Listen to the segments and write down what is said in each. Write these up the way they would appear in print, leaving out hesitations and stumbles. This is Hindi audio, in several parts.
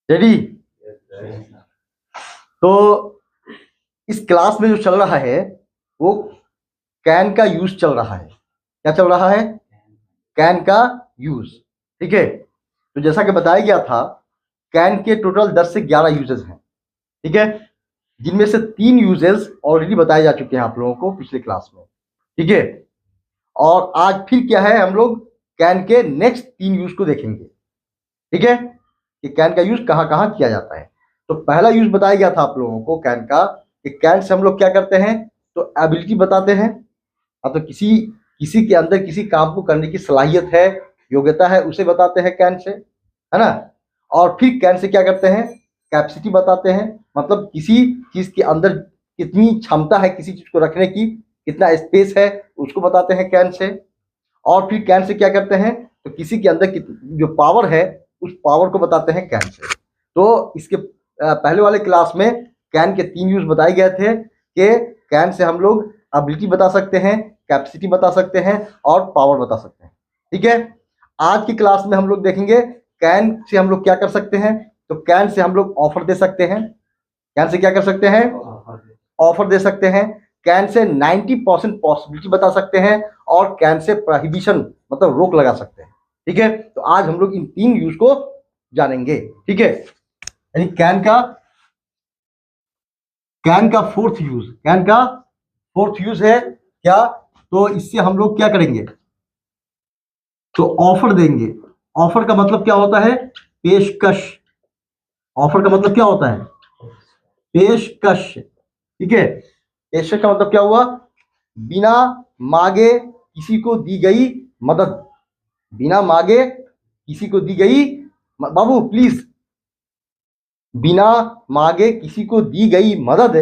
रेडी? तो इस क्लास में जो चल रहा है वो कैन का यूज चल रहा है। क्या चल रहा है? कैन का यूज। ठीक है, तो जैसा कि बताया गया था कैन के टोटल 10 से 11 यूजेस हैं। ठीक है, जिनमें से 3 यूजेस ऑलरेडी बताए जा चुके हैं आप लोगों को पिछले क्लास में। ठीक है, और आज फिर क्या है, हम लोग कैन के नेक्स्ट 3 यूज को देखेंगे। ठीक है, कि कैन का यूज कहां कहां किया जाता है। तो पहला यूज बताया गया था आप लोगों को कैन का, कि कैन से हम लोग क्या करते हैं, तो एबिलिटी बताते हैं। तो किसी किसी के अंदर किसी काम को करने की सलाहियत है, योग्यता है, उसे बताते हैं कैन से, है ना। और फिर कैन से क्या करते हैं, कैपेसिटी बताते हैं, मतलब किसी चीज के अंदर कितनी क्षमता है किसी चीज को रखने की, कितना स्पेस है, उसको बताते हैं कैन से। और फिर कैन से क्या करते हैं, तो किसी के अंदर जो पावर है उस पावर को बताते हैं कैन से। तो इसके पहले वाले क्लास में कैन के 3 यूज बताए गए थे कि कैन से हम लोग एबिलिटी बता सकते हैं, कैपेसिटी बता सकते हैं और पावर बता सकते हैं। ठीक है, आज की क्लास में हम लोग देखेंगे कैन से हम लोग क्या कर सकते हैं। तो कैन से हम लोग ऑफर दे सकते हैं। कैन से क्या कर सकते हैं, ऑफर दे सकते हैं। कैन से 90% पॉसिबिलिटी बता सकते हैं और कैन से प्रोहिबिशन मतलब रोक लगा सकते हैं। ठीक है, तो आज हम लोग इन 3 यूज को जानेंगे। ठीक है, यानी कैन का फोर्थ यूज है क्या, तो इससे हम लोग क्या करेंगे, तो ऑफर देंगे। ऑफर का मतलब क्या होता है, पेशकश। ऑफर का मतलब क्या होता है, पेशकश। ठीक है, पेशकश का मतलब क्या हुआ, बिना मांगे किसी को दी गई मदद। बिना मांगे किसी को दी गई, बाबू प्लीज, बिना मांगे किसी को दी गई मदद,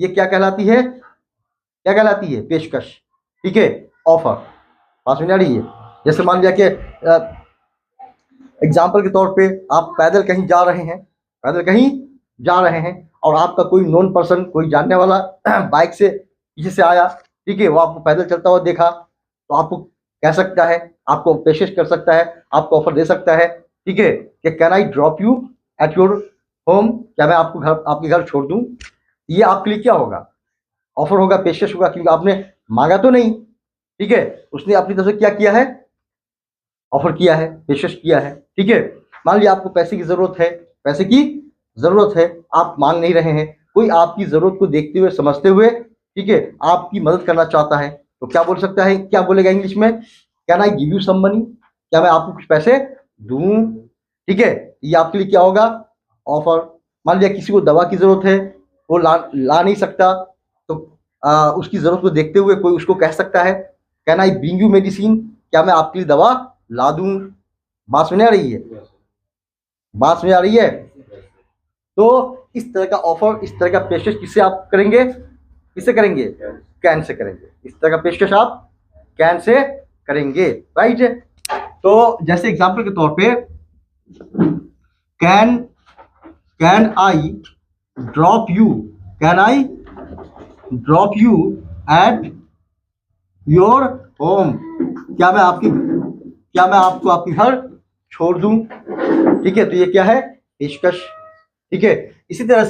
ये क्या कहलाती है, क्या कहलाती है, पेशकश। ठीक है, ऑफर। बात समझ आ रही है? जैसे मान लिया कि एग्जाम्पल के तौर पे आप पैदल कहीं जा रहे हैं, और आपका कोई नॉन पर्सन, कोई जानने वाला बाइक से पीछे से आया। ठीक है, वो आपको पैदल चलता हुआ देखा, तो आपको कह सकता है, आपको पेशकश कर सकता है, आपको ऑफर दे सकता है। ठीक है, कि can I drop you at your home, क्या मैं आपको आपके घर छोड़ दूं। ये आपके लिए क्या होगा, ऑफर होगा, पेशकश होगा, क्योंकि आपने मांगा तो नहीं। ठीक है, उसने अपनी तरफ से क्या किया है, ऑफर किया है, पेशकश किया है। ठीक है, मान लिया आपको पैसे की जरूरत है, आप मांग नहीं रहे हैं, कोई आपकी जरूरत को देखते हुए, समझते हुए, ठीक है, आपकी मदद करना चाहता है, तो क्या बोल सकता है, क्या बोलेगा इंग्लिश में, can I give you some money, क्या मैं आपको कुछ पैसे दूं। ठीक है, ये आपके लिए क्या होगा, ऑफर। मान लिया किसी को दवा की जरूरत है, वो ला नहीं सकता, तो उसकी जरूरत को देखते हुए कोई उसको कह सकता है, can I bring you medicine, क्या मैं आपके लिए दवा ला दूं। बात समझ आ रही है, बात समझ आ रही है? तो इस तरह का ऑफर, इस तरह का पेशकश किससे आप करेंगे, किससे करेंगे, कैन से करेंगे। इस तरह का पेशकश आप कैन से करेंगे, राइट। तो जैसे एग्जांपल के तौर पे, can I drop you, can I drop you at your home, क्या मैं आपको आपके घर छोड़ दूं। ठीक है, तो ये क्या है, पेशकश। ठीक है, इसी तरह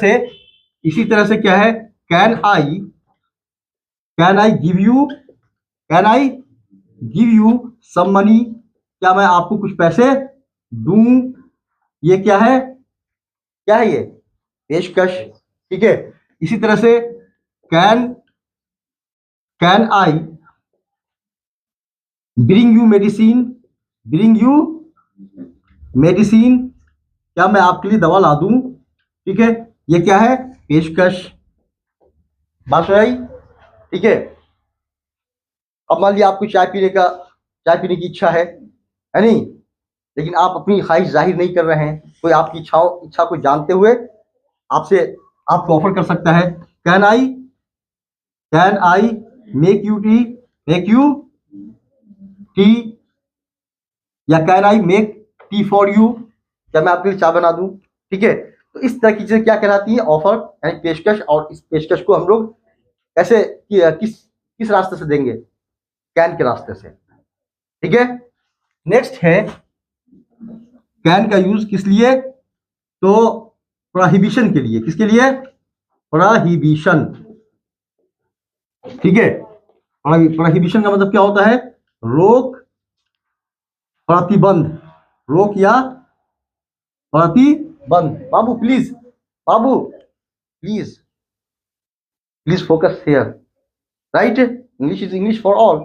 से क्या है, can I give you some money, क्या मैं आपको कुछ पैसे दूं। ये क्या है, ये पेशकश। ठीक है, इसी तरह से can I bring you medicine, क्या मैं आपके लिए दवा ला दूं। ठीक है, ये क्या है, पेशकश। बात सुन आई? ठीक है, अब मान लिया आपको चाय पीने की इच्छा है नहीं, लेकिन आप अपनी ख्वाहिश जाहिर नहीं कर रहे हैं, कोई आपकी इच्छा को जानते हुए आपको ऑफर कर सकता है, can I make you tea, या can I make tea for you, क्या मैं आपके लिए चाय बना दूं। ठीक है, तो इस तरह की चीजें क्या कहलाती है, ऑफर यानी पेशकश। और इस पेशकश को हम लोग कैसे, किस रास्ते से देंगे, कैन के रास्ते से। ठीक है, नेक्स्ट है कैन का यूज किस लिए, तो प्रोहिबिशन के लिए, किसके लिए? प्रोहिबिशन, ठीक है। प्रोहिबिशन का मतलब क्या होता है? रोक, प्रतिबंध, रोक या प्रतिबंध। बाबू प्लीज, बाबू please, please focus here, right? English is English for all,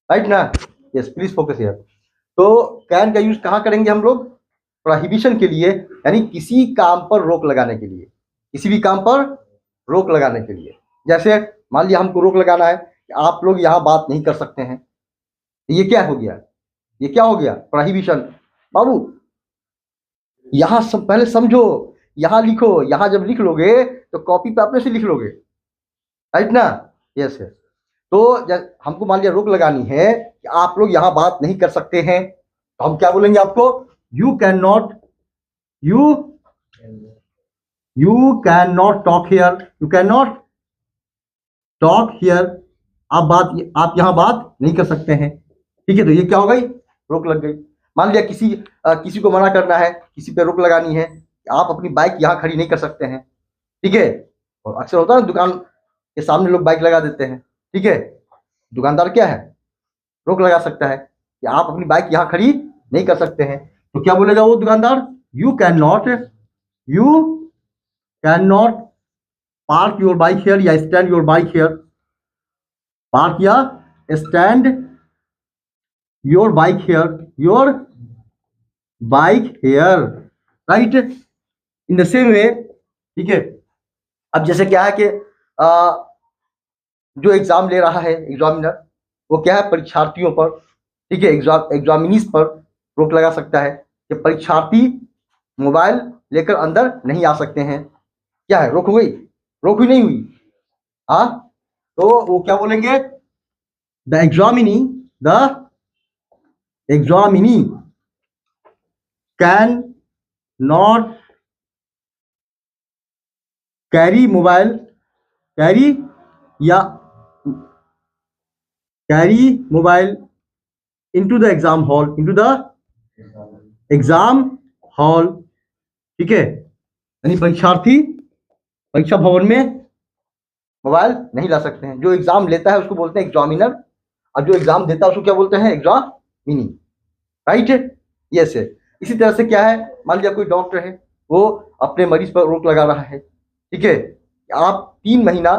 right ना? Yes, please focus here. तो कैन का यूज कहाँ करेंगे हम लोग? प्रोहिबिशन के लिए, यानी किसी काम पर रोक लगाने के लिए, किसी भी काम पर रोक लगाने के लिए। जैसे मान लिया हमको रोक लगाना है कि आप लोग यहाँ बात नहीं कर सकते हैं, तो ये क्या हो गया? ये क्या हो गया? प्रोहिबिशन। बाबू यहाँ सब पहले समझो, यहाँ लिखो, यहाँ जब लिख लोगे तो कॉपी पे अपने से लिख लोगे, राइट ना? Yes yes. तो हमको मान लिया रोक लगानी है कि आप लोग यहाँ बात नहीं कर सकते हैं, तो हम क्या बोलेंगे आपको? You can not, you can not talk here, you can not talk here. आप यहाँ बात नहीं कर सकते हैं, ठीक है। तो ये क्या हो गई? रोक लग गई। मान लिया किसी को मना करना है, किसी पे रोक लगानी है, आप अपनी बाइक यहाँ खड़ी नहीं कर सकते हैं, ठीक है। और अक्सर होता है दुकान के सामने लोग बाइक लगा देते हैं, ठीक है। दुकानदार क्या है? रोक लगा सकता है कि आप अपनी बाइक यहाँ खड़ी नहीं कर सकते हैं। तो क्या बोलेगा वो दुकानदार? You can not park your bike here, या stand your bike here. Park या stand your bike here, your bike here, right? In the same way, ठीक है। अब जैसे क्या है कि जो एग्जाम ले रहा है एग्जामिनर, वो क्या है? परीक्षार्थियों पर, ठीक है, एग्जामिनीज पर रोक लगा सकता है कि परीक्षार्थी मोबाइल लेकर अंदर नहीं आ सकते हैं। क्या है? रोक हो गई? रोक हुई नहीं हुई? हाँ, तो वो क्या बोलेंगे? The examinee can not carry mobile, carry mobile into the exam hall, ठीक है। यानी परीक्षार्थी परीक्षा भवन में मोबाइल नहीं ला सकते हैं। जो एग्जाम लेता है उसको बोलते हैं एग्जामिनर, और जो एग्जाम देता है उसको क्या बोलते हैं? Examinee, right? यस है। इसी तरह से क्या है? मान लिया कोई डॉक्टर है, वो अपने मरीज पर रोक लगा रहा है, ठीक है। आप 3 महीना,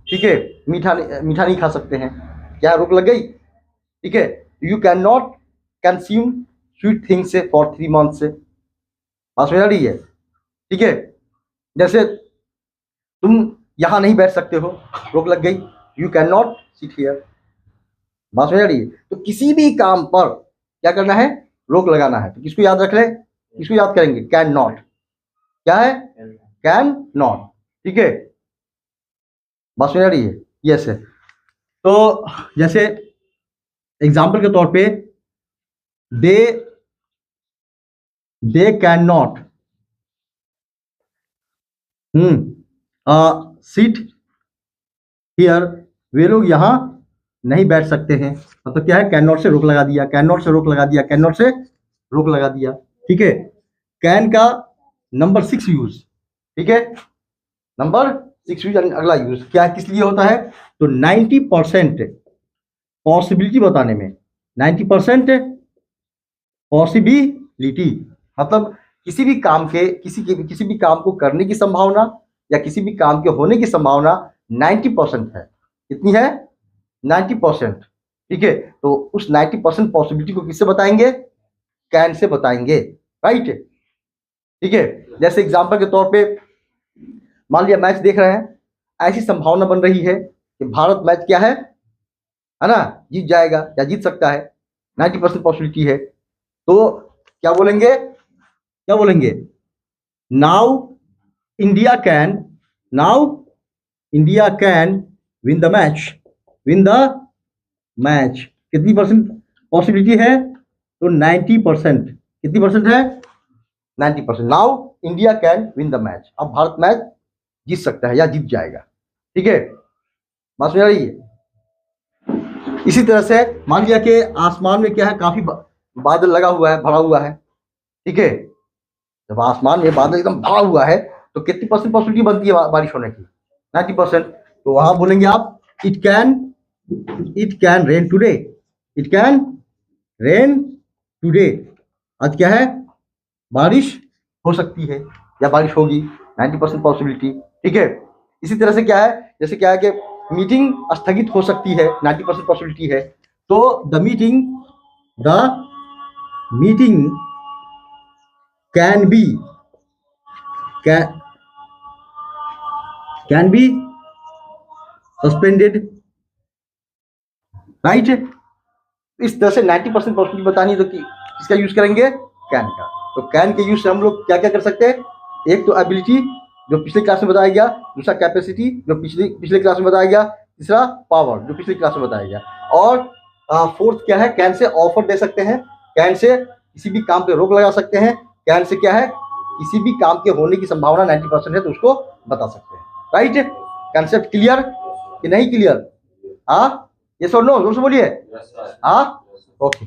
ठीक है, मीठा नहीं खा सकते हैं। क्या रोक लग गई? ठीक है। You can not consume sweet things for 3 month से। बात समझ आ रही है? ठीक है। जैसे तुम यहाँ नहीं बैठ सकते हो, रोक लग गई, you can not sit here. बात समझ आ रही है? तो किसी भी काम पर क्या करना है? रोक लगाना है। तो किसको याद रख ले? किसको याद करेंगे? Can not. क्या है? कैन नॉट, ठीक है। बात समझ आ रही है? यस है। तो जैसे एग्जाम्पल के तौर पे they can not sit here, वे लोग यहाँ नहीं बैठ सकते हैं। मतलब क्या है? कैन नॉट से रोक लगा दिया, कैन नॉट से रोक लगा दिया, कैन नॉट से रोक लगा दिया, ठीक है। कैन का नंबर 6 यूज, ठीक है, नंबर 6 यूज। अगला यूज क्या है, किस लिए होता है? तो 90% पॉसिबिलिटी बताने में, 90% पॉसिबिलिटी, मतलब किसी भी काम को करने की संभावना या किसी भी काम के होने की संभावना 90% है। कितनी है? 90%, ठीक है। तो उस 90% पॉसिबिलिटी को किससे बताएंगे? कैन से बताएंगे, राइट? ठीक है। जैसे एग्जांपल के तौर पे मान लिया मैच देख रहे हैं, ऐसी संभावना बन रही है कि भारत मैच क्या है ना, जीत जाएगा या जीत सकता है, 90% पॉसिबिलिटी है। तो क्या बोलेंगे? Now India can win the match. कितनी परसेंट पॉसिबिलिटी है? तो 90%। कितनी परसेंट है? 90%। Now India can win the match, अब भारत मैच जीत सकता है या जीत जाएगा, ठीक है। बात समझ आ रही है? इसी तरह से मान लिया कि आसमान में क्या है? काफी बादल लगा हुआ है, भरा हुआ है, ठीक है। जब आसमान में बादल एकदम भरा हुआ है तो कितनी परसेंट पॉसिबिलिटी बनती है बारिश होने की? 90%। तो वहां बोलेंगे आप it can rain today, it can rain today. आज क्या है? बारिश हो सकती है या बारिश होगी, 90% पॉसिबिलिटी। ठीक है। इसी तरह से क्या है, जैसे क्या है कि मीटिंग स्थगित हो सकती है, 90% पॉसिबिलिटी है। तो the meeting can be suspended, right. इस तरह से 90% पॉसिबिलिटी बतानी है तो किसका यूज करेंगे? कैन का। तो कैन के यूज से हम लोग क्या क्या कर सकते हैं? एक तो एबिलिटी जो पिछले क्लास में बताया गया, दूसरा कैपेसिटी जो पिछले क्लास में बताया गया, तीसरा पावर जो पिछले क्लास में बताया गया, और फोर्थ क्या है? कैन से ऑफर दे सकते हैं, कैन से किसी भी काम पे रोक लगा सकते हैं, कैन से क्या है? किसी भी काम के होने की संभावना 90% है तो उसको बता सकते हैं, राइट। कंसेप्ट क्लियर कि नहीं क्लियर? हाँ, ये सो नो, जोर से बोलिए। हाँ, ओके।